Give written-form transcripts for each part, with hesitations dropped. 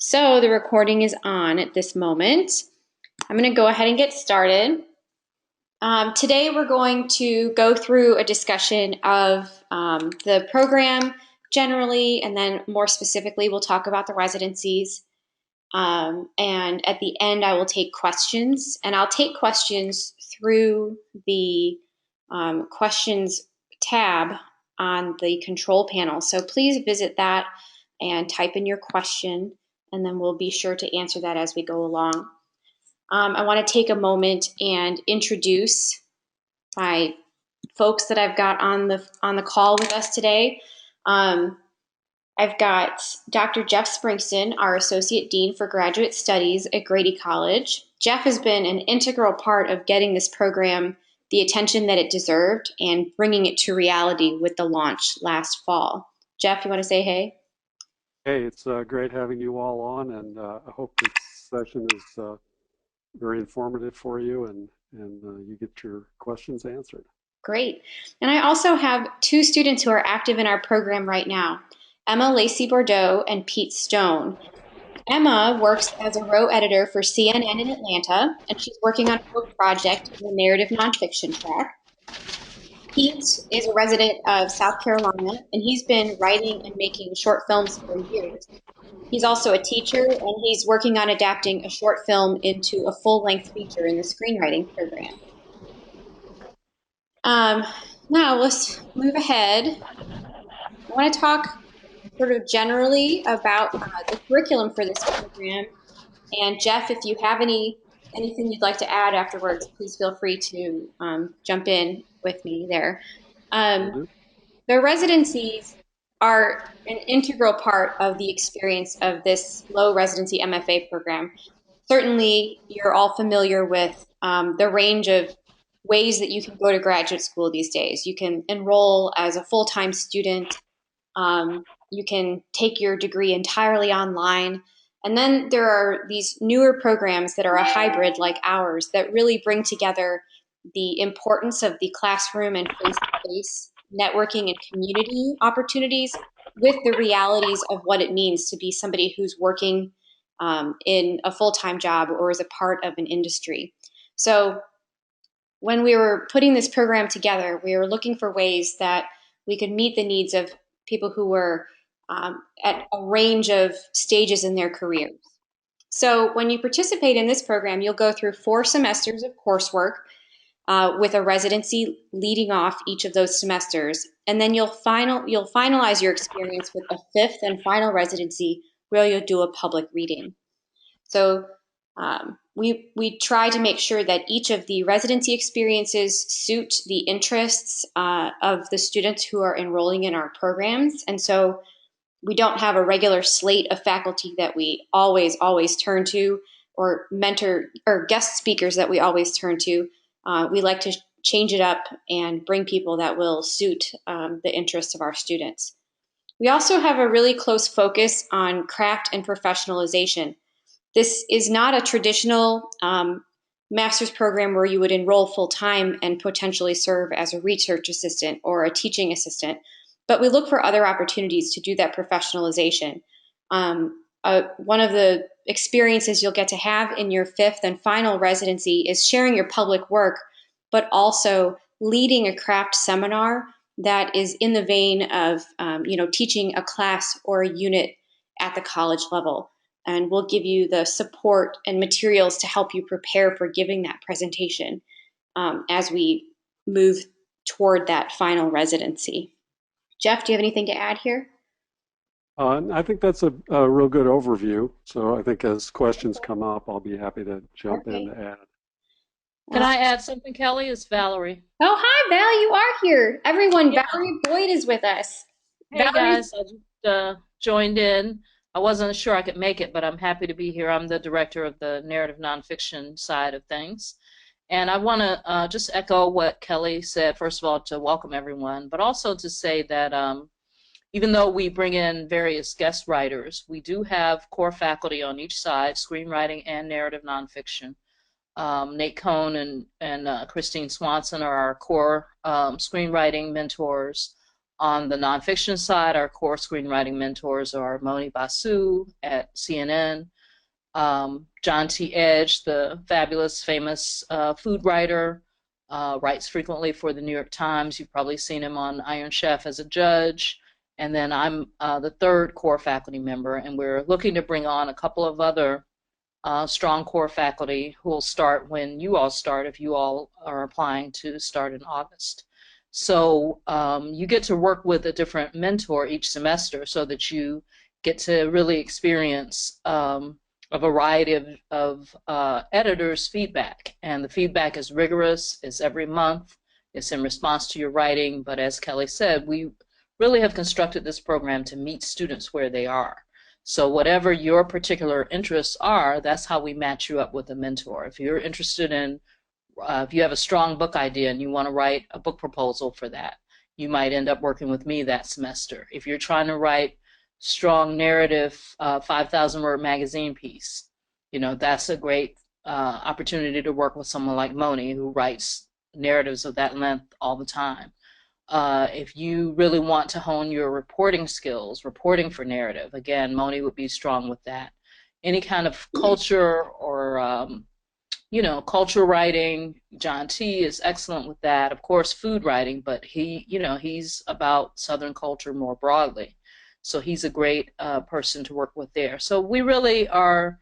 So the recording is on at this moment. I'm going to go ahead and get started. Today we're going to go through a discussion of the program generally, and then more specifically we'll talk about the residencies. And at the end I will take questions, and I'll take questions through the questions tab on the control panel. So please visit that and type in your question, and then we'll be sure to answer that as we go along. I want to take a moment and introduce my folks that I've got on the call with us today. I've got Dr. Jeff Springston, our Associate Dean for Graduate Studies at Grady College. Jeff has been an integral part of getting this program the attention that it deserved and bringing it to reality with the launch last fall. Jeff, you want to say hey? Hey, it's great having you all on, and I hope this session is very informative for you and you get your questions answered. Great. And I also have two students who are active in our program right now, Emma Lacey Bordeaux and Pete Stone. Emma works as a row editor for CNN in Atlanta, and she's working on a book project in the narrative nonfiction track. Pete is a resident of South Carolina, and he's been writing and making short films for years. He's also a teacher, and he's working on adapting a short film into a full-length feature in the screenwriting program. Now let's move ahead. I want to talk sort of generally about the curriculum for this program. And Jeff, if you have anything you'd like to add afterwards, please feel free to jump in with me there. The residencies are an integral part of the experience of this low residency MFA program. Certainly, you're all familiar with the range of ways that you can go to graduate school these days. You can enroll as a full-time student. You can take your degree entirely online. And then there are these newer programs that are a hybrid like ours that really bring together the importance of the classroom and face-to-face networking and community opportunities with the realities of what it means to be somebody who's working in a full-time job or as a part of an industry. So when we were putting this program together, we were looking for ways that we could meet the needs of people who were at a range of stages in their careers. So when you participate in this program, you'll go through 4 semesters of coursework with a residency leading off each of those semesters. And then you'll finalize your experience with a 5th and final residency where you'll do a public reading. So we try to make sure that each of the residency experiences suit the interests of the students who are enrolling in our programs. And so we don't have a regular slate of faculty that we always turn to, or mentor or guest speakers that we always turn to. We like to change it up and bring people that will suit the interests of our students. We also have a really close focus on craft and professionalization. This is not a traditional master's program where you would enroll full-time and potentially serve as a research assistant or a teaching assistant, but we look for other opportunities to do that professionalization. One of the experiences you'll get to have in your 5th and final residency is sharing your public work, but also leading a craft seminar that is in the vein of teaching a class or a unit at the college level. And we'll give you the support and materials to help you prepare for giving that presentation as we move toward that final residency. Jeff, do you have anything to add here? I think that's a real good overview. So I think as questions come up, I'll be happy to jump in to add. Can I add something, Kelly? It's Valerie. Oh, hi, Val. You are here. Everyone, yeah. Valerie Boyd is with us. Hey, guys. I just joined in. I wasn't sure I could make it, but I'm happy to be here. I'm the director of the narrative nonfiction side of things. And I want to just echo what Kelly said, first of all, to welcome everyone, but also to say that even though we bring in various guest writers, we do have core faculty on each side, screenwriting and narrative nonfiction. Nate Cohn and Christine Swanson are our core screenwriting mentors. On the nonfiction side, our core screenwriting mentors are Moni Basu at CNN, John T. Edge, the fabulous, famous food writer, writes frequently for the New York Times. You've probably seen him on Iron Chef as a judge. And then I'm the third core faculty member, and we're looking to bring on a couple of other strong core faculty who will start when you all start, if you all are applying to start in August. So you get to work with a different mentor each semester so that you get to really experience a variety of editors' feedback. And the feedback is rigorous, it's every month, it's in response to your writing, but as Kelly said, we really have constructed this program to meet students where they are. So whatever your particular interests are, that's how we match you up with a mentor. If you're interested in, if you have a strong book idea and you want to write a book proposal for that, you might end up working with me that semester. If you're trying to write strong narrative 5,000 word magazine piece, you know, that's a great opportunity to work with someone like Moni, who writes narratives of that length all the time. If you really want to hone your reporting skills, reporting for narrative, again, Moni would be strong with that. Any kind of culture or, you know, culture writing, John T. is excellent with that. Of course, food writing, but he, you know, he's about Southern culture more broadly. So he's a great person to work with there. So we really are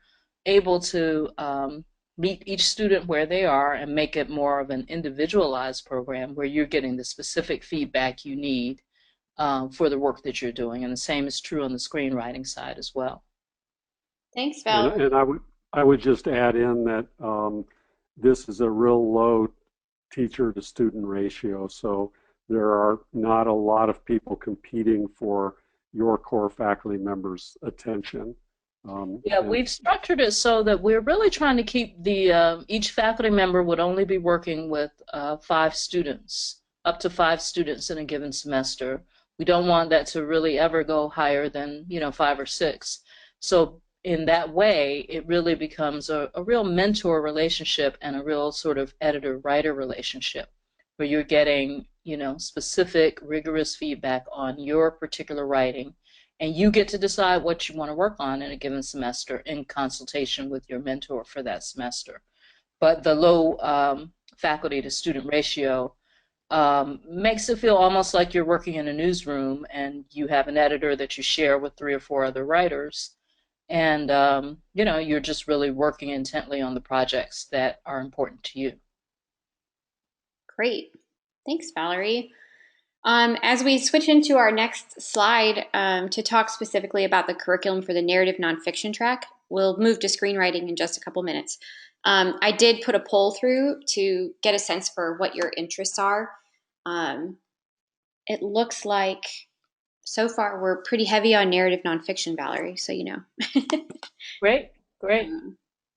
able to meet each student where they are and make it more of an individualized program where you're getting the specific feedback you need for the work that you're doing. And the same is true on the screenwriting side as well. Thanks, Val. And I would just add in that this is a real low teacher to student ratio. So there are not a lot of people competing for your core faculty members' attention. Yeah, we've structured it so that we're really trying to keep the, each faculty member would only be working with 5 students, up to 5 students in a given semester. We don't want that to really ever go higher than, you know, 5 or 6. So in that way, it really becomes a real mentor relationship and a real sort of editor-writer relationship where you're getting, you know, specific, rigorous feedback on your particular writing. And you get to decide what you want to work on in a given semester in consultation with your mentor for that semester. But the low faculty to student ratio makes it feel almost like you're working in a newsroom and you have an editor that you share with 3 or 4 other writers. And, you know, you're just really working intently on the projects that are important to you. Great. Thanks, Valerie. As we switch into our next slide to talk specifically about the curriculum for the narrative nonfiction track, we'll move to screenwriting in just a couple minutes. I did put a poll through to get a sense for what your interests are. It looks like so far we're pretty heavy on narrative nonfiction, Valerie, so you know. Great, great.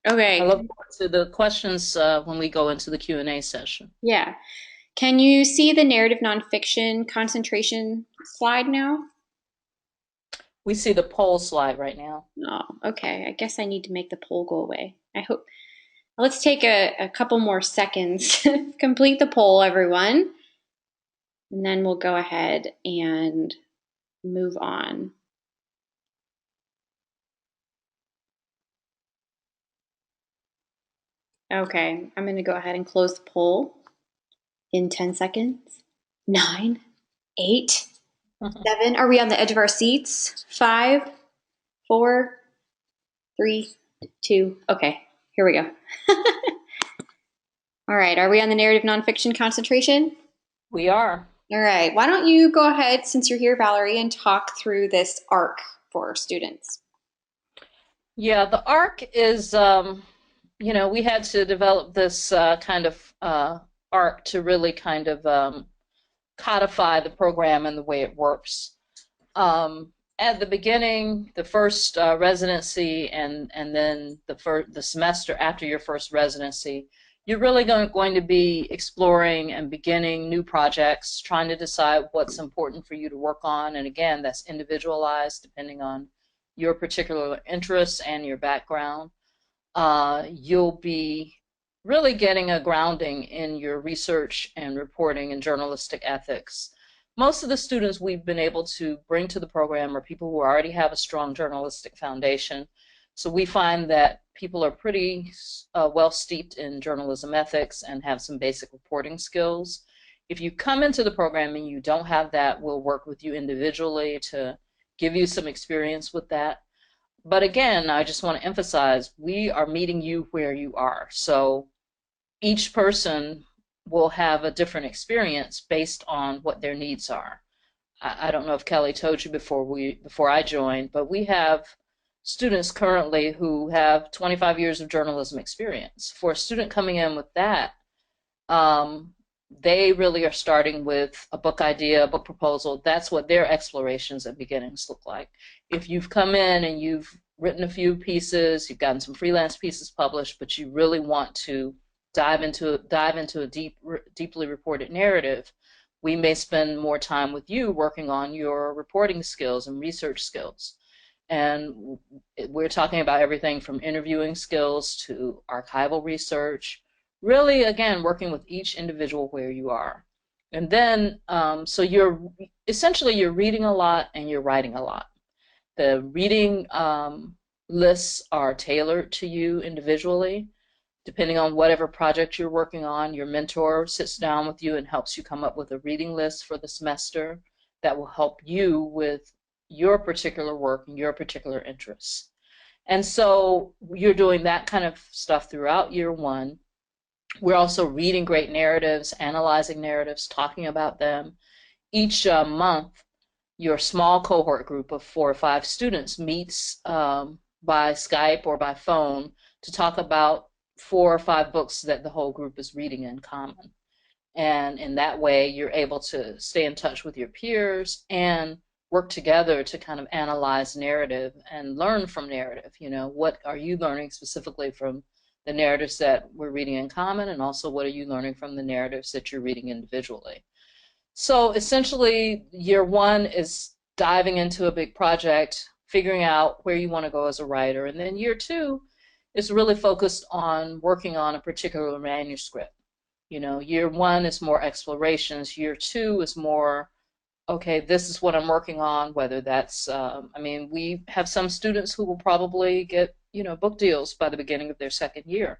Okay. I look forward to the questions when we go into the Q&A session. Yeah. Can you see the narrative nonfiction concentration slide now? We see the poll slide right now. Oh, okay. I guess I need to make the poll go away. I hope. Let's take a couple more seconds to complete the poll, everyone. And then we'll go ahead and move on. Okay, I'm going to go ahead and close the poll in 10 seconds. 9, 8, 7. Are we on the edge of our seats? 5, 4, 3, 2. Okay, here we go. All right, are we on the narrative nonfiction concentration? We are. All right, why don't you go ahead, since you're here, Valerie, and talk through this arc for students. Yeah, the arc is, you know, we had to develop this kind of arc to really kind of codify the program and the way it works. At the beginning, the first residency and then the semester after your first residency, you're really going to be exploring and beginning new projects, trying to decide what's important for you to work on. And again, that's individualized depending on your particular interests and your background. You'll be really getting a grounding in your research and reporting and journalistic ethics. most of the students we've been able to bring to the program are people who already have a strong journalistic foundation. So we find that people are pretty well steeped in journalism ethics and have some basic reporting skills. If you come into the program and you don't have that, we'll work with you individually to give you some experience with that. But again, I just want to emphasize, we are meeting you where you are. So each person will have a different experience based on what their needs are. I don't know if Kelly told you before I joined, but we have students currently who have 25 years of journalism experience. For a student coming in with that, um, they really are starting with a book idea, a book proposal. That's what their explorations and beginnings look like. If you've come in and you've written a few pieces, you've gotten some freelance pieces published, but you really want to dive into a deeply reported narrative, we may spend more time with you working on your reporting skills and research skills. And we're talking about everything from interviewing skills to archival research, really, again, working with each individual where you are. And then, so you're essentially you're reading a lot and you're writing a lot. The reading lists are tailored to you individually. Depending on whatever project you're working on, your mentor sits down with you and helps you come up with a reading list for the semester that will help you with your particular work and your particular interests. And so you're doing that kind of stuff throughout year one. We're also reading great narratives, analyzing narratives, talking about them. Each month, your small cohort group of 4 or 5 students meets by Skype or by phone to talk about 4 or 5 books that the whole group is reading in common. And in that way, you're able to stay in touch with your peers and work together to kind of analyze narrative and learn from narrative. You know, what are you learning specifically from the narratives that we're reading in common, and also what are you learning from the narratives that you're reading individually? So essentially, year one is diving into a big project, figuring out where you want to go as a writer. And then year two is really focused on working on a particular manuscript. You know, year one is more explorations. Year two is more, okay, this is what I'm working on, whether that's, I mean, we have some students who will probably get, book deals by the beginning of their second year.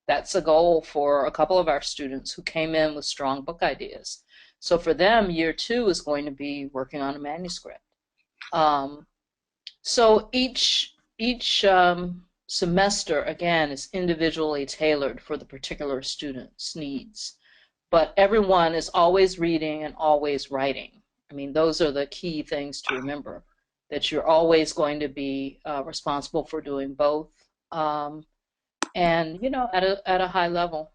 That's a goal for a couple of our students who came in with strong book ideas. So for them, year two is going to be working on a manuscript. So each semester, again, is individually tailored for the particular student's needs. But everyone is always reading and always writing. I mean, those are the key things to remember, that you're always going to be responsible for doing both, and at a high level.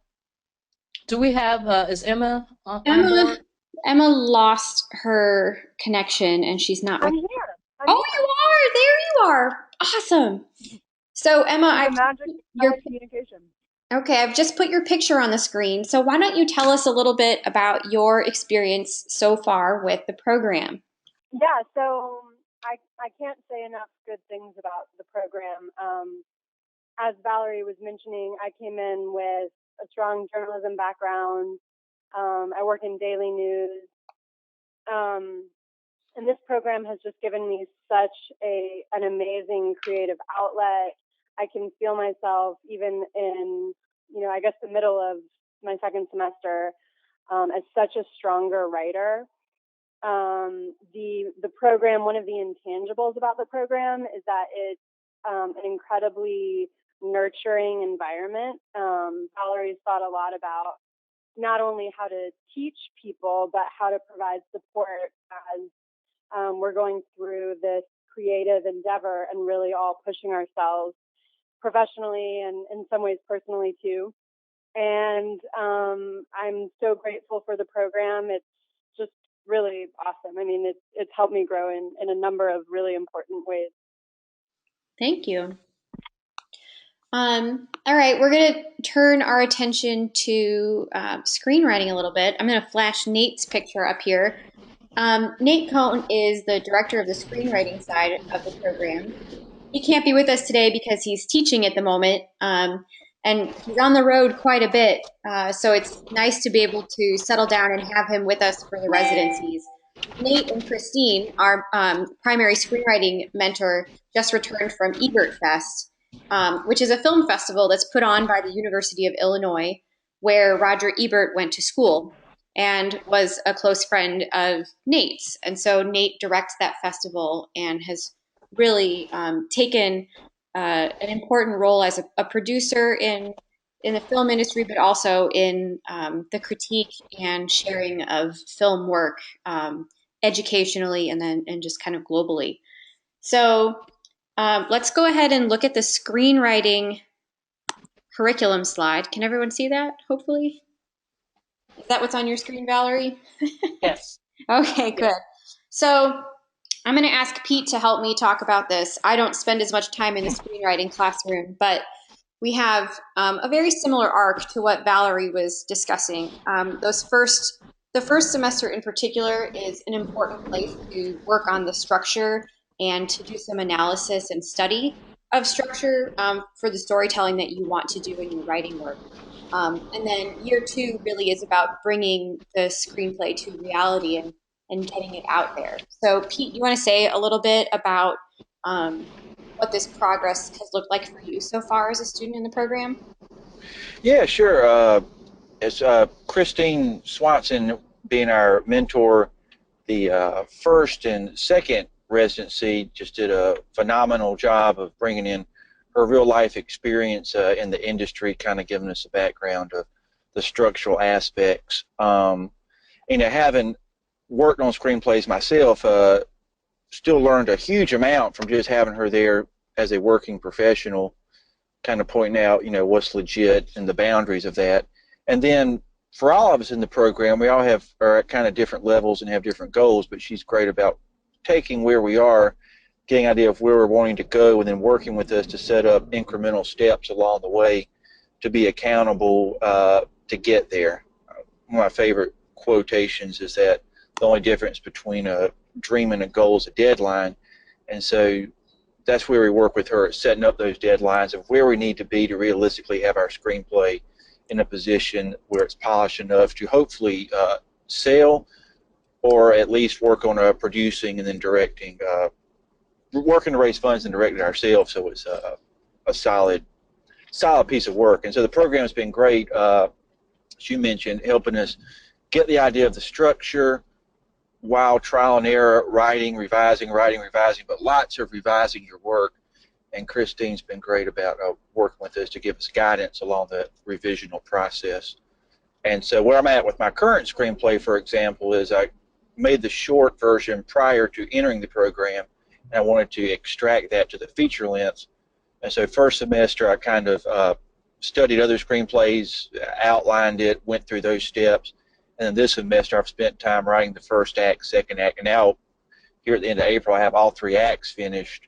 Do we have is Emma on Emma, board? Emma lost her connection and she's not I'm with. here. I'm Oh, here. you are! There you are! Awesome. So Emma, The magic your of communication. okay, I've just put your picture on the screen. So why don't you tell us a little bit about your experience so far with the program? Yeah, so I can't say enough good things about the program. As Valerie was mentioning, I came in with a strong journalism background. I work in daily news. And this program has just given me such an amazing creative outlet. I can feel myself even in, I guess the middle of my second semester as such a stronger writer. The program, one of the intangibles about the program is that it's an incredibly nurturing environment. Valerie's thought a lot about not only how to teach people, but how to provide support as we're going through this creative endeavor and really all pushing ourselves professionally and in some ways personally too. And I'm so grateful for the program. It's just really awesome. I mean, it's helped me grow in a number of really important ways. Thank you. All right, we're going to turn our attention to screenwriting a little bit. I'm going to flash Nate's picture up here. Nate Cohn is the director of the screenwriting side of the program. He can't be with us today because he's teaching at the moment, and he's on the road quite a bit. So it's nice to be able to settle down and have him with us for the residencies. Nate and Christine, our primary screenwriting mentor, just returned from Ebert Fest, which is a film festival that's put on by the University of Illinois, where Roger Ebert went to school and was a close friend of Nate's. And so Nate directs that festival and has really taken an important role as a producer in the film industry, but also in the critique and sharing of film work educationally and just kind of globally. So let's go ahead and look at the screenwriting curriculum slide. Can everyone see that, hopefully? Is that what's on your screen, Valerie? Yes. Okay, good. So I'm going to ask Pete to help me talk about this. I don't spend as much time in the screenwriting classroom, but we have a very similar arc to what Valerie was discussing. The first semester in particular is an important place to work on the structure and to do some analysis and study of structure for the storytelling that you want to do in your writing work. And then year two really is about bringing the screenplay to reality and getting it out there. So, Pete, you want to say a little bit about what this progress has looked like for you so far as a student in the program? Yeah, sure. As Christine Swanson being our mentor, the first and second residency just did a phenomenal job of bringing in her real life experience in the industry, kind of giving us a background of the structural aspects. Having worked on screenplays myself, still learned a huge amount from just having her there as a working professional, kind of pointing out, what's legit and the boundaries of that. And then for all of us in the program, we all are at kind of different levels and have different goals, but she's great about taking where we are, getting an idea of where we're wanting to go, and then working with us to set up incremental steps along the way to be accountable to get there. One of my favorite quotations is that the only difference between a dream and a goal is a deadline. And so that's where we work with her, at setting up those deadlines of where we need to be to realistically have our screenplay in a position where it's polished enough to hopefully sell, or at least work on producing and then directing, working to raise funds and direct it ourselves, so it's a solid piece of work. And so the program's been great, as you mentioned, helping us get the idea of the structure while trial and error, writing, revising, but lots of revising your work. And Christine's been great about working with us to give us guidance along the revisional process. And so where I'm at with my current screenplay, for example, is I made the short version prior to entering the program, and I wanted to extract that to the feature length. And so first semester I kind of studied other screenplays, outlined it, went through those steps. And then this semester I've spent time writing the first act, second act, and now here at the end of April I have all 3 acts finished.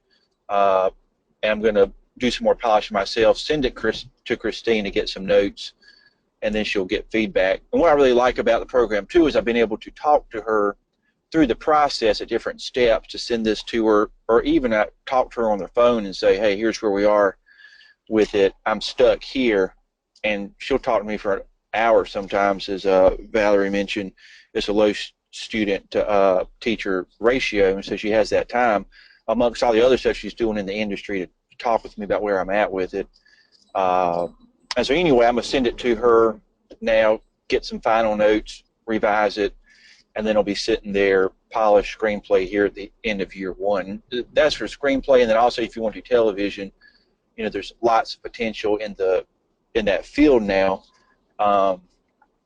And I'm going to do some more polishing myself, send it to Christine to get some notes, and then she'll get feedback. And what I really like about the program too is I've been able to talk to her through the process at different steps, to send this to her, or even talk to her on the phone and say, hey, here's where we are with it. I'm stuck here. And she'll talk to me for an hour sometimes, as Valerie mentioned. It's a low student to teacher ratio, and so she has that time amongst all the other stuff she's doing in the industry to talk with me about where I'm at with it. And so anyway, I'm going to send it to her now, get some final notes, revise it, and then I'll be sitting there, polished screenplay here at the end of year 1. That's for screenplay, and then also if you want to do television, there's lots of potential in that field now. And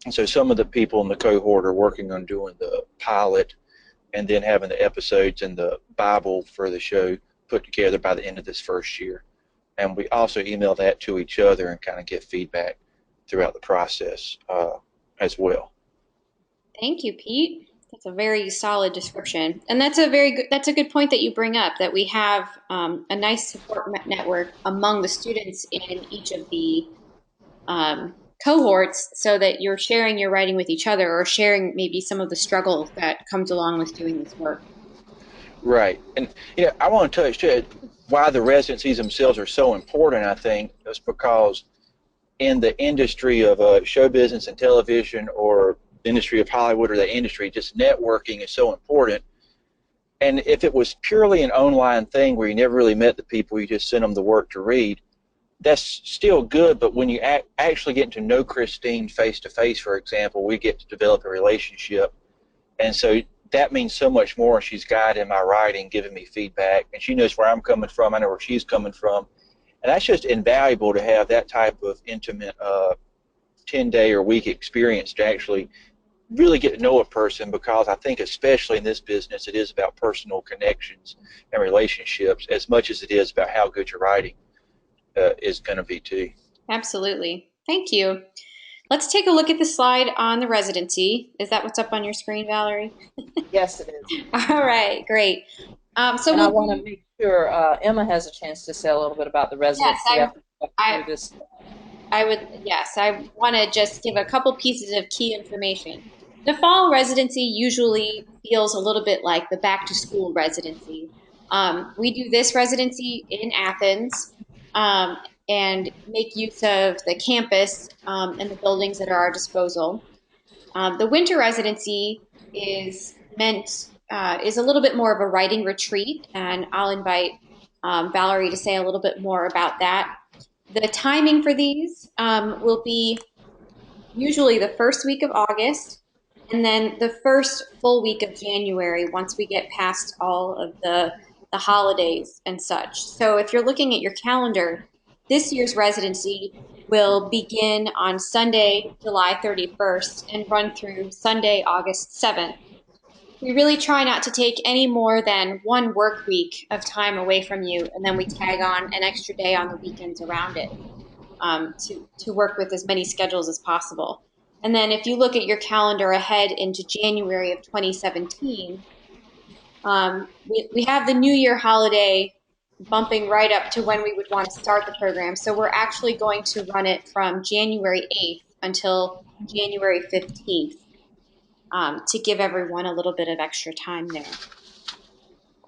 so some of the people in the cohort are working on doing the pilot and then having the episodes and the Bible for the show put together by the end of this first year. And we also email that to each other and kind of get feedback throughout the process as well. Thank you, Pete. That's a very solid description, and that's a good point that you bring up, that we have a nice support network among the students in each of the cohorts, so that you're sharing your writing with each other, or sharing maybe some of the struggles that comes along with doing this work. Right. And I want to touch too why the residencies themselves are so important. I think is because in the industry of show business and television, or industry of Hollywood or that industry, just networking is so important. And if it was purely an online thing where you never really met the people, you just sent them the work to read, that's still good. But when you actually get to know Christine face to face, for example, we get to develop a relationship. And so that means so much more. She's guiding my writing, giving me feedback, and she knows where I'm coming from. I know where she's coming from. And that's just invaluable to have that type of intimate 10-day or week experience to actually really get to know a person, because I think especially in this business it is about personal connections and relationships as much as it is about how good your writing is going to be too. Absolutely. Thank you. Let's take a look at the slide on the residency. Is that what's up on your screen, Valerie? Yes, it is. All right, great. So and I want to make sure Emma has a chance to say a little bit about the residency yes, after this. I want to just give a couple pieces of key information. The fall residency usually feels a little bit like the back to school residency. We do this residency in Athens and make use of the campus and the buildings that are at our disposal. The winter residency is is a little bit more of a writing retreat, and I'll invite Valerie to say a little bit more about that. The timing for these will be usually the first week of August and then the first full week of January once we get past all of the holidays and such. So if you're looking at your calendar, this year's residency will begin on Sunday, July 31st and run through Sunday, August 7th. We really try not to take any more than one work week of time away from you, and then we tag on an extra day on the weekends around it to work with as many schedules as possible. And then if you look at your calendar ahead into January of 2017, we have the New Year holiday bumping right up to when we would want to start the program. So we're actually going to run it from January 8th until January 15th to give everyone a little bit of extra time there.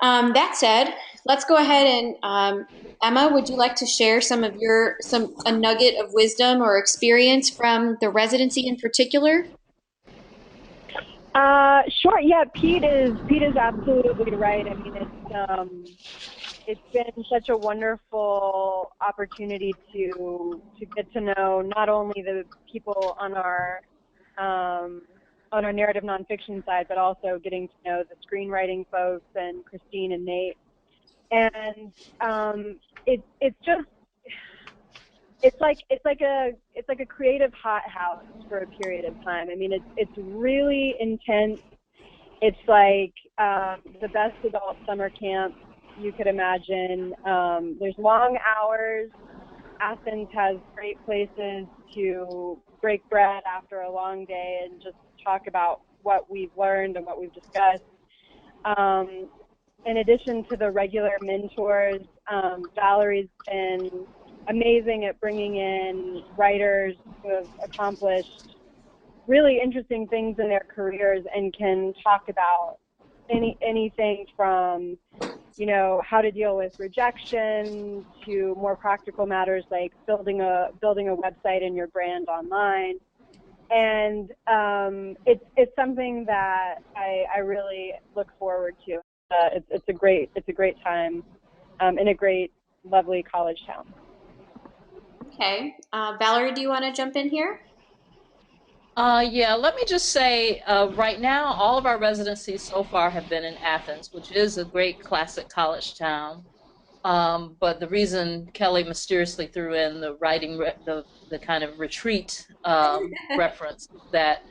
That said, let's go ahead and Emma, would you like to share a nugget of wisdom or experience from the residency in particular? Sure. Yeah, Pete is absolutely right. I mean, it's been such a wonderful opportunity to get to know not only the people on our narrative nonfiction side, but also getting to know the screenwriting folks and Christine and Nate. And it's like a creative hothouse for a period of time. I mean, it's really intense. It's like the best adult summer camp you could imagine. There's long hours. Athens has great places to break bread after a long day and just talk about what we've learned and what we've discussed. In addition to the regular mentors, Valerie's been amazing at bringing in writers who have accomplished really interesting things in their careers and can talk about anything from, you know, how to deal with rejection to more practical matters like building a website and your brand online. And it's something that I really look forward to. It's a great time in a great, lovely college town. Okay. Valerie, do you want to jump in here? Yeah, let me just say, right now, all of our residencies so far have been in Athens, which is a great classic college town. But the reason Kelly mysteriously threw in the writing, the kind of retreat reference, that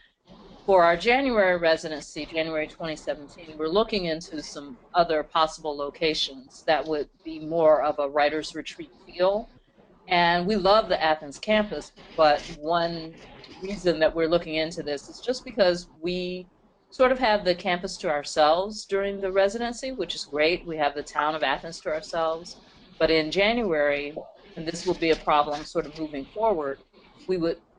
for our January residency, January 2017, we're looking into some other possible locations that would be more of a writer's retreat feel. And we love the Athens campus, but one reason that we're looking into this is just because we sort of have the campus to ourselves during the residency, which is great. We have the town of Athens to ourselves. But in January, and this will be a problem sort of moving forward,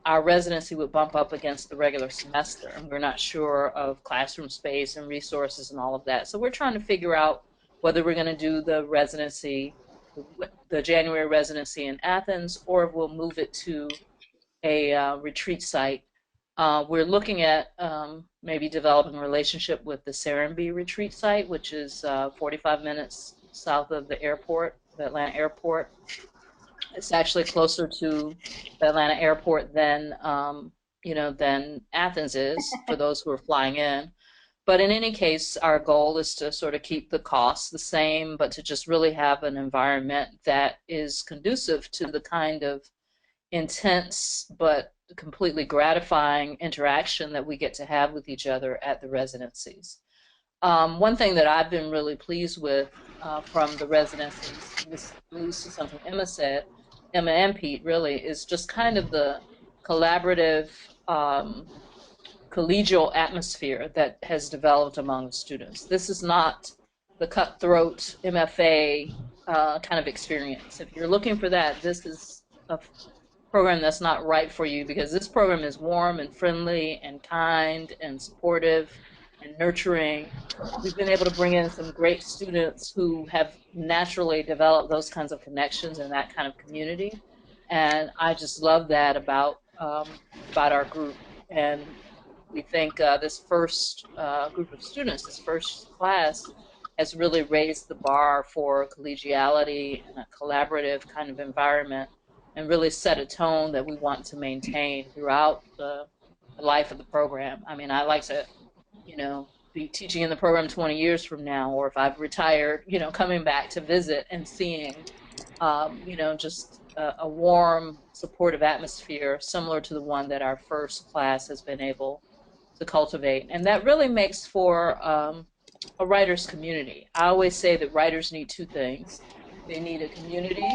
our residency would bump up against the regular semester, and we're not sure of classroom space and resources and all of that. So we're trying to figure out whether we're going to do the January residency in Athens, or we'll move it to a retreat site We're looking at maybe developing a relationship with the Serenbe retreat site, which is 45 minutes south of the airport, the Atlanta airport. It's actually closer to the Atlanta airport than than Athens is for those who are flying in. But in any case, our goal is to sort of keep the costs the same, but to just really have an environment that is conducive to the kind of intense but completely gratifying interaction that we get to have with each other at the residencies. One thing that I've been really pleased with from the residencies, and this moves to something Emma said, Emma and Pete really, is just kind of the collaborative, collegial atmosphere that has developed among the students. This is not the cutthroat MFA kind of experience. If you're looking for that, this is a program that's not right for you, because this program is warm and friendly and kind and supportive and nurturing. We've been able to bring in some great students who have naturally developed those kinds of connections in that kind of community, and I just love that about our group. And we think this first group of students, this first class, has really raised the bar for collegiality and a collaborative kind of environment, and really set a tone that we want to maintain throughout the life of the program. I mean, I like to, be teaching in the program 20 years from now, or if I've retired, coming back to visit and seeing, just a warm, supportive atmosphere similar to the one that our first class has been able to cultivate. And that really makes for a writer's community. I always say that writers need two things. They need a community,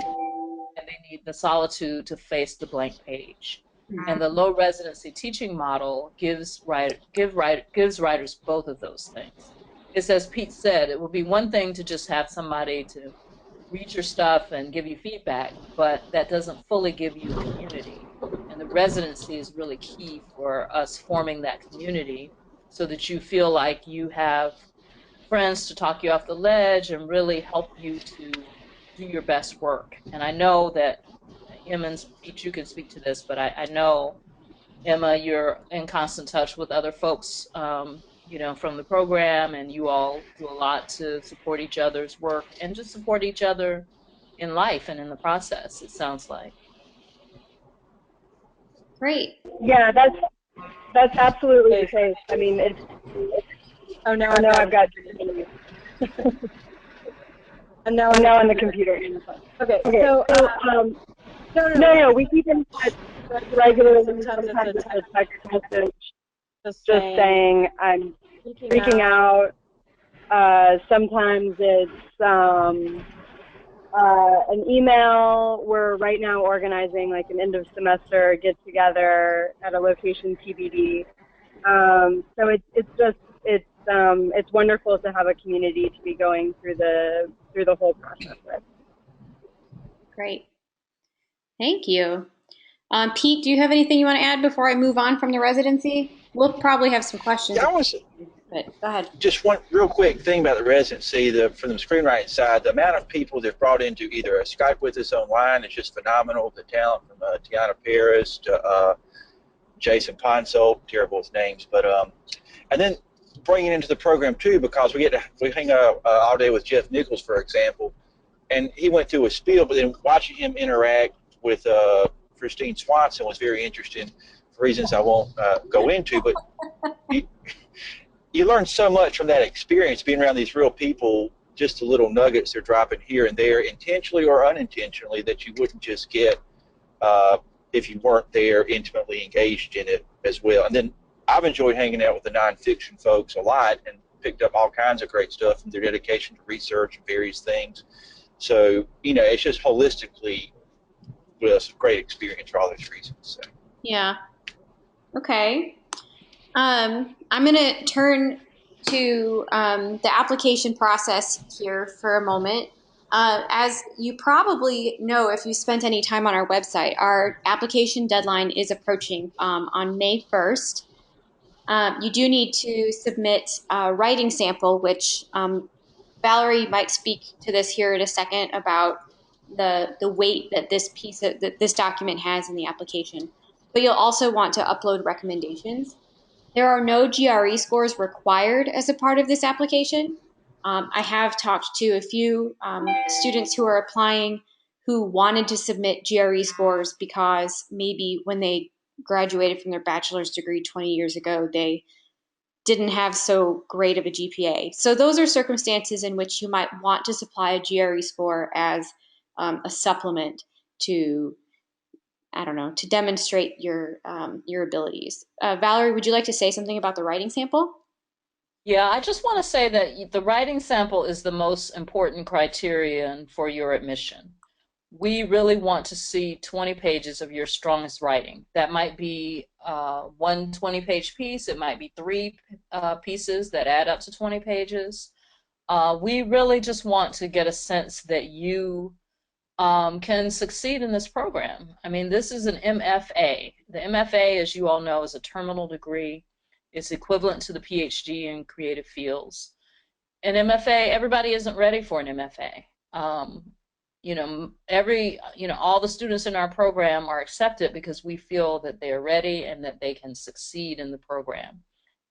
and they need the solitude to face the blank page. And the low residency teaching model gives writers both of those things. It's, as Pete said, it would be one thing to just have somebody to read your stuff and give you feedback, but that doesn't fully give you a community. And the residency is really key for us forming that community, so that you feel like you have friends to talk you off the ledge and really help you to do your best work. And I know that Emma and Pete, you can speak to this, but I know, Emma, you're in constant touch with other folks, from the program, and you all do a lot to support each other's work and just support each other in life and in the process, it sounds like. Great. Yeah, that's absolutely the case. I mean, Oh, now I've got I'm now on the computer. Okay, Okay, so no, we keep in touch regularly. Sometimes it's a text message just just saying I'm freaking out. Sometimes it's an email. We're right now organizing like an end of semester get together at a location TBD. So it's wonderful to have a community to be going through the whole process with. Great. Thank you. Pete, do you have anything you want to add before I move on from the residency? We'll probably have some questions. Yeah, I was but go ahead. just one real quick thing about the residency. From the screenwriting side, the amount of people they've brought into either a Skype with us online is just phenomenal. The talent from Tiana Paris to Jason Ponsel, terrible with names, but and then bringing into the program too, because we hang out all day with Jeff Nichols, for example, and he went through a spiel, but then watching him interact with Christine Swanson was very interesting for reasons I won't go into, but you learn so much from that experience, being around these real people, just the little nuggets they're dropping here and there, intentionally or unintentionally, that you wouldn't just get if you weren't there intimately engaged in it as well. And then I've enjoyed hanging out with the nonfiction folks a lot and picked up all kinds of great stuff from their dedication to research and various things. So, it's just holistically was a great experience for all those reasons. So. Yeah. Okay. I'm going to turn to the application process here for a moment. As you probably know, if you spent any time on our website, our application deadline is approaching on May 1st. You do need to submit a writing sample, which Valerie might speak to this here in a second about the weight that this document has in the application. but you'll also want to upload recommendations. There are no GRE scores required as a part of this application. I have talked to a few students who are applying who wanted to submit GRE scores because maybe when they graduated from their bachelor's degree 20 years ago, they didn't have so great of a GPA. So those are circumstances in which you might want to supply a GRE score as a supplement to, I don't know, to demonstrate your abilities. Valerie, would you like to say something about the writing sample? Yeah, I just want to say that the writing sample is the most important criterion for your admission. We really want to see 20 pages of your strongest writing. That might be one 20-page piece. It might be three pieces that add up to 20 pages. We really just want to get a sense that you can succeed in this program. I mean, this is an MFA. The MFA, as you all know, is a terminal degree. It's equivalent to the PhD in creative fields. An MFA, everybody isn't ready for an MFA. All the students in our program are accepted because we feel that they are ready and that they can succeed in the program.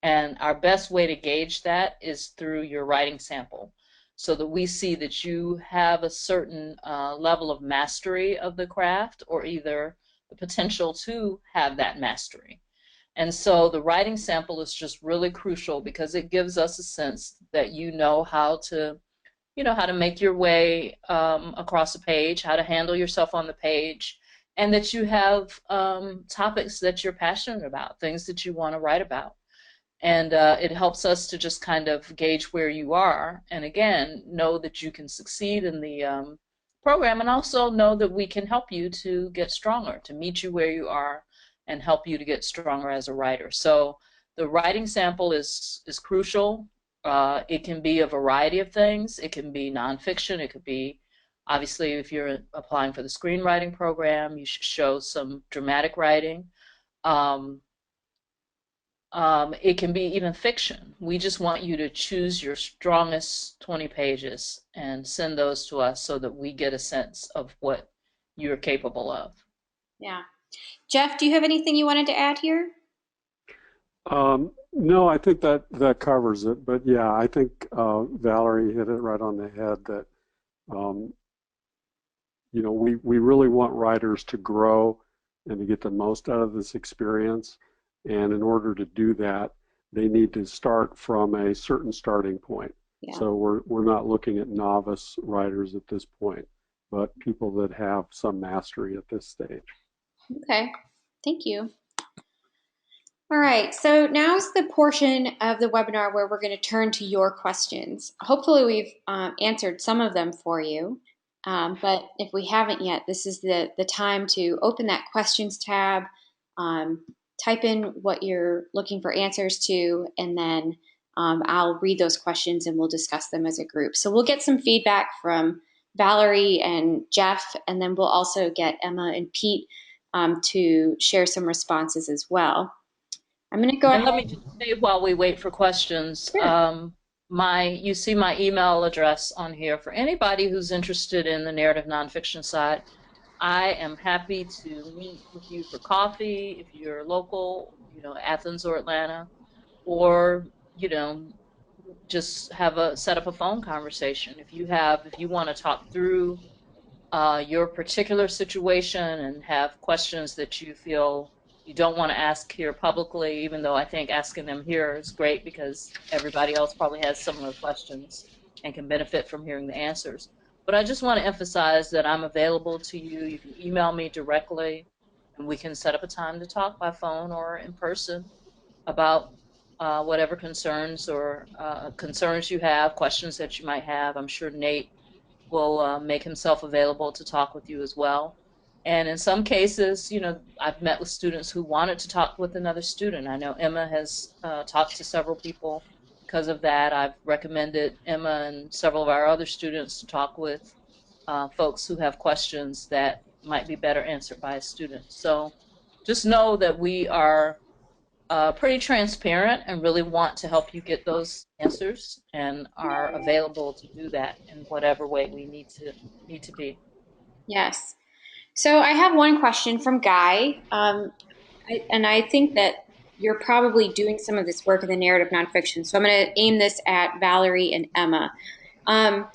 And our best way to gauge that is through your writing sample, so that we see that you have a certain level of mastery of the craft, or either the potential to have that mastery. And so the writing sample is just really crucial because it gives us a sense that how to make your way across a page, how to handle yourself on the page, and that you have topics that you're passionate about, things that you want to write about. And it helps us to just kind of gauge where you are, and again, know that you can succeed in the program, and also know that we can help you to get stronger, to meet you where you are and help you to get stronger as a writer. So the writing sample is crucial. It can be a variety of things. It can be nonfiction. It could be, obviously, if you're applying for the screenwriting program, you should show some dramatic writing. It can be even fiction. We just want you to choose your strongest 20 pages and send those to us so that we get a sense of what you're capable of. Yeah. Jeff, do you have anything you wanted to add here? No, I think that covers it. But yeah, I think Valerie hit it right on the head that um, we really want writers to grow and to get the most out of this experience. And in order to do that, they need to start from a certain starting point. Yeah. So we're not looking at novice writers at this point, but people that have some mastery at this stage. Okay, thank you. All right, so now's the portion of the webinar where we're going to turn to your questions. Hopefully we've answered some of them for you, but if we haven't yet, this is the time to open that questions tab, type in what you're looking for answers to, and then I'll read those questions and we'll discuss them as a group. So we'll get some feedback from Valerie and Jeff, and then we'll also get Emma and Pete to share some responses as well. I'm going to go And ahead. let me just say while we wait for questions, Sure. you see my email address on here. For anybody who's interested in the narrative nonfiction side, I am happy to meet with you for coffee if you're local, Athens or Atlanta, or, just set up a phone conversation. If you want to talk through your particular situation and have questions that you feel you don't want to ask here publicly, even though I think asking them here is great because everybody else probably has similar questions and can benefit from hearing the answers. But I just want to emphasize that I'm available to you. You can email me directly, and we can set up a time to talk by phone or in person about whatever concerns you have, questions that you might have. I'm sure Nate will make himself available to talk with you as well. And in some cases, I've met with students who wanted to talk with another student. I know Emma has talked to several people because of that. I've recommended Emma and several of our other students to talk with folks who have questions that might be better answered by a student. So just know that we are pretty transparent and really want to help you get those answers and are available to do that in whatever way we need to be. Yes. So I have one question from Guy. And I think that you're probably doing some of this work in the narrative nonfiction. So I'm going to aim this at Valerie and Emma. Um,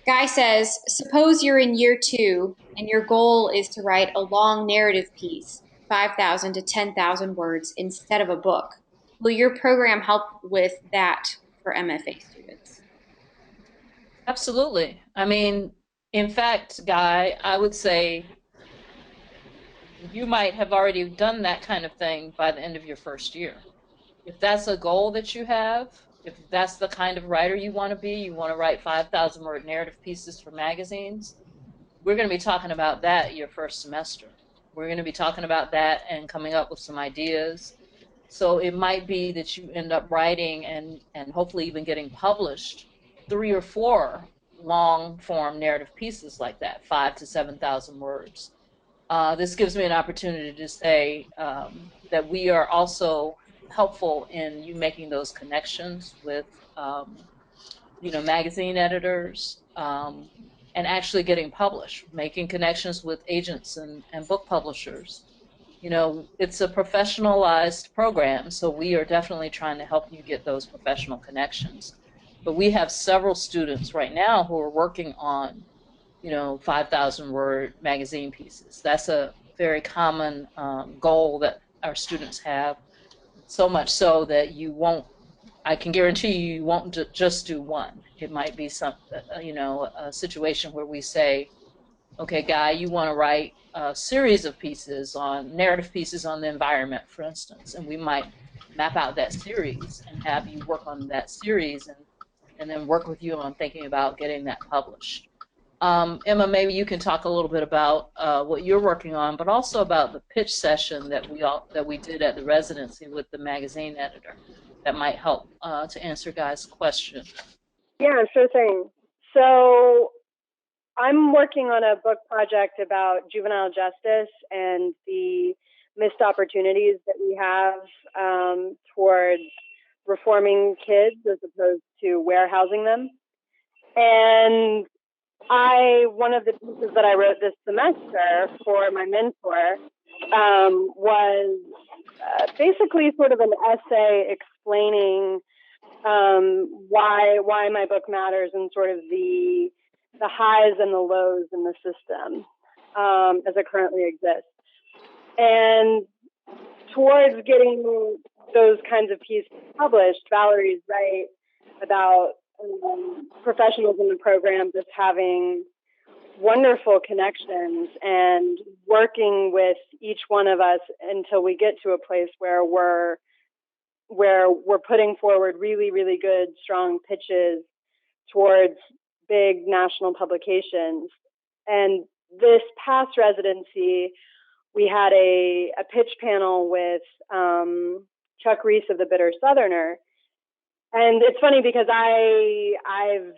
Guy says, suppose you're in year 2 and your goal is to write a long narrative piece, 5,000 to 10,000 words instead of a book. Will your program help with that for MFA students? Absolutely. I mean, in fact, Guy, I would say you might have already done that kind of thing by the end of your first year. If that's a goal that you have, if that's the kind of writer you want to be, you want to write 5,000 word narrative pieces for magazines, we're going to be talking about that your first semester. We're going to be talking about that and coming up with some ideas. So it might be that you end up writing and hopefully even getting published 3 or 4 long form narrative pieces like that, 5 to 7,000 words. This gives me an opportunity to say that we are also helpful in you making those connections with, magazine editors, and actually getting published, making connections with agents and book publishers. It's a professionalized program, so we are definitely trying to help you get those professional connections. But we have several students right now who are working on 5,000 word magazine pieces. That's a very common goal that our students have, so much so that I can guarantee you won't just do one. It might be a situation where we say, okay, Guy, you want to write a series of narrative pieces on the environment, for instance, and we might map out that series and have you work on that series and then work with you on thinking about getting that published. Emma, maybe you can talk a little bit about what you're working on, but also about the pitch session that we did at the residency with the magazine editor. That might help to answer Guy's question. Yeah, sure thing. So I'm working on a book project about juvenile justice and the missed opportunities that we have towards reforming kids as opposed to warehousing them. And one of the pieces that I wrote this semester for my mentor was basically sort of an essay explaining why my book matters and sort of the highs and the lows in the system as it currently exists. And towards getting those kinds of pieces published, Valerie's right about professionals in the program just having wonderful connections and working with each one of us until we get to a place where we're putting forward really, really good, strong pitches towards big national publications. And this past residency, we had a pitch panel with Chuck Reese of The Bitter Southerner. And it's funny because I've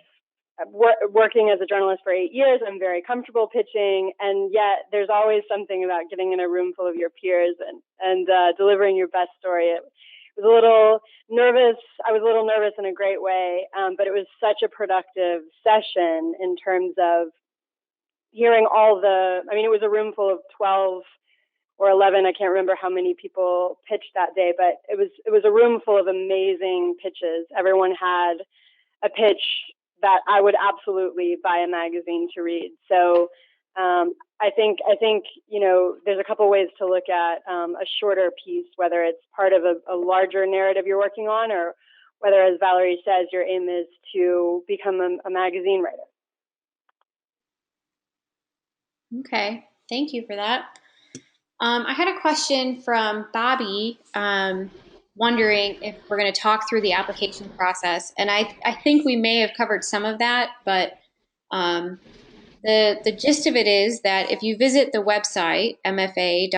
working as a journalist for 8 years, I'm very comfortable pitching, and yet there's always something about getting in a room full of your peers and delivering your best story. It was a little nervous. I was a little nervous in a great way, but it was such a productive session in terms of hearing it was a room full of 12 or 11. I can't remember how many people pitched that day, but it was a room full of amazing pitches. Everyone had a pitch that I would absolutely buy a magazine to read. So I think there's a couple ways to look at a shorter piece, whether it's part of a larger narrative you're working on, or whether, as Valerie says, your aim is to become a magazine writer. Okay, thank you for that. I had a question from Bobby, wondering if we're going to talk through the application process. And I think we may have covered some of that, but the gist of it is that if you visit the website, mfa.uga.edu,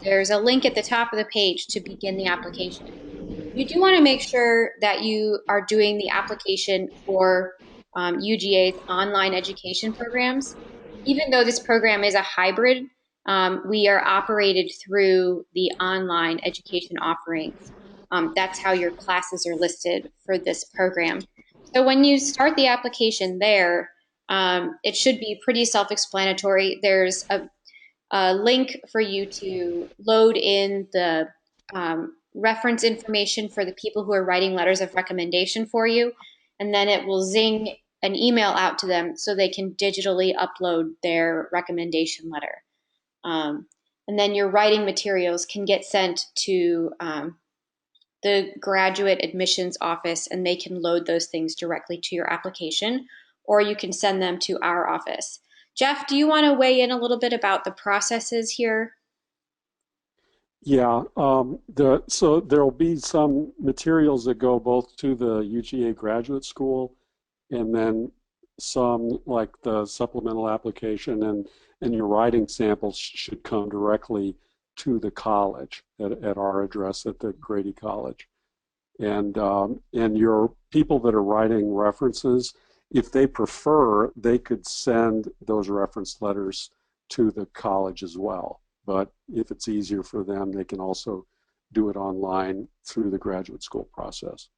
there's a link at the top of the page to begin the application. You do want to make sure that you are doing the application for UGA's online education programs. Even though this program is a hybrid, we are operated through the online education offerings. That's how your classes are listed for this program. So when you start the application there, it should be pretty self-explanatory. There's a link for you to load in the reference information for the people who are writing letters of recommendation for you, and then it will zing an email out to them so they can digitally upload their recommendation letter. And then your writing materials can get sent to the graduate admissions office, and they can load those things directly to your application, or you can send them to our office. Jeff, do you want to weigh in a little bit about the processes here? Yeah, so there'll be some materials that go both to the UGA graduate school and then some like the supplemental application and your writing samples should come directly to the college at our address at the Grady College. And your people that are writing references, if they prefer, they could send those reference letters to the college as well. But if it's easier for them, they can also do it online through the graduate school process.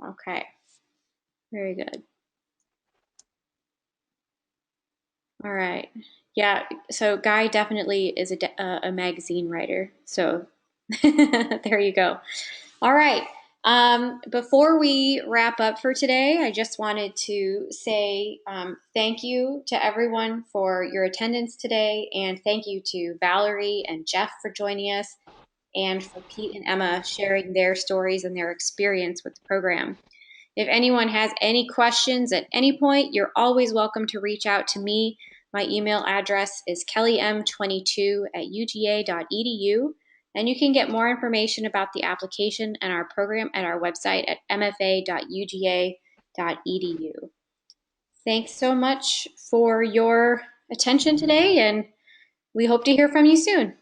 Okay, very good. All right. Yeah, so Guy definitely is a magazine writer. So there you go. All right. Before we wrap up for today, I just wanted to say thank you to everyone for your attendance today, and thank you to Valerie and Jeff for joining us, and for Pete and Emma sharing their stories and their experience with the program. If anyone has any questions at any point, you're always welcome to reach out to me. My email address is kellym22@uga.edu, and you can get more information about the application and our program at our website at mfa.uga.edu. Thanks so much for your attention today, and we hope to hear from you soon.